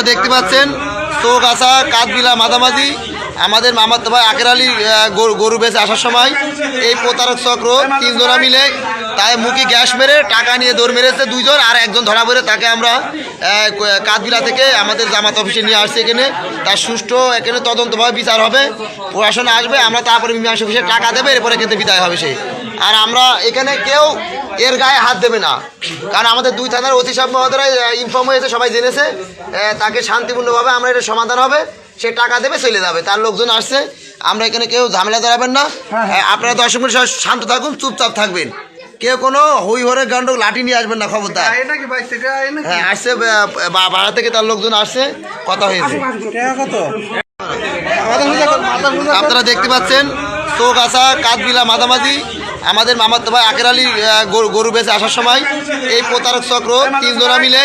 দেখতে পাচ্ছেন চৌগাছা কাঠবিলা মাঝামাঝি আমাদের মামাতো ভাই আকের আলী গরু বেচে আসার সময় এই প্রতারক চক্র তিনজনা মিলে তাই মুখে গ্যাস মেরে টাকা নিয়ে দৌড় মেরেছে দুইজন, আর একজন ধরা পড়ে তাকে আমরা কাঠবিলা থেকে আমাদের জামাত অফিসে নিয়ে আসছি। এখানে তার সুষ্ঠু এখানে তদন্তভাবে বিচার হবে, প্রশাসন আসবে, আমরা তারপরে মীমাংসা অফিসে টাকা দেবে, এরপরে কিন্তু বিদায় হবে সে। আর আমরা এখানে কেউ এর গায়ে হাত দেবে না, কারণ আমাদের দুই থানার অতি সাহেব মহোদয় ইনফর্ম হয়েছে, সবাই জেনেছে। তাকে শান্তিপূর্ণভাবে আমরা এটা সমাধান হবে, সে টাকা দেবে চলে যাবে, তার লোকজন আসছে। আমরা এখানে কেউ ঝামেলা দাঁড়াবেন না। আপনারা দর্শক মিনিট শান্ত থাকুন, চুপচাপ থাকবেন, কেউ কোনো হই হরে গন্ডক লাঠি নিয়ে আসবেন না, খবরদার। হ্যাঁ আসছে, ভাড়া থেকে তার লোকজন আসছে, কথা হয়েছে। আপনারা দেখতে পাচ্ছেন চৌগাছা কাঠবিলা মাঝামাঝি আমাদের মামাতো ভাই আকের আলী গরু বেচে আসার সময় এই প্রতারক চক্র তিনজনা মিলে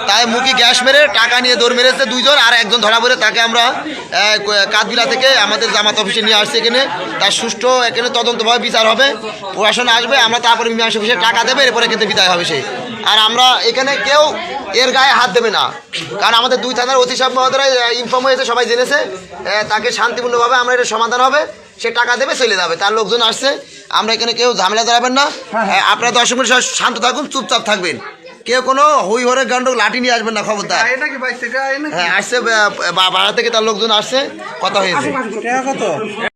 তাই মুখে গ্যাস মেরে টাকা নিয়ে দৌড় মেরেছে দুইজন, আর একজন ধরা পড়ে তাকে আমরা কাঠবিলা থেকে আমাদের জামাত অফিসে নিয়ে আসছি। এখানে তার সুষ্ঠু এখানে তদন্তভাবে বিচার হবে, প্রশাসন আসবে, আমরা তারপরে মীমাংসা অফিসে টাকা দেবে, এরপরে কিন্তু বিদায় হবে সে। আর আমরা এখানে কেউ এর গায়ে হাত দেবে না, কারণ আমাদের দুই থানার অতি সাহেব মহোদয় ইনফর্ম হয়েছে, সবাই জেনেছে। তাকে শান্তিপূর্ণভাবে আমরা এটা সমাধান হবে, সে টাকা দেবে চলে যাবে, তার লোকজন আসছে। আমরা এখানে কেউ ঝামেলা দাঁড়াবেন না। আপনারা দর্শক মিনিট শান্ত থাকুন, চুপচাপ থাকবেন, কেউ কোনো হই হরে গন্ডক লাঠি নিয়ে আসবেন না, খবরদার। হ্যাঁ আসছে, ভাড়া থেকে তার লোকজন আসছে, কথা হয়েছে।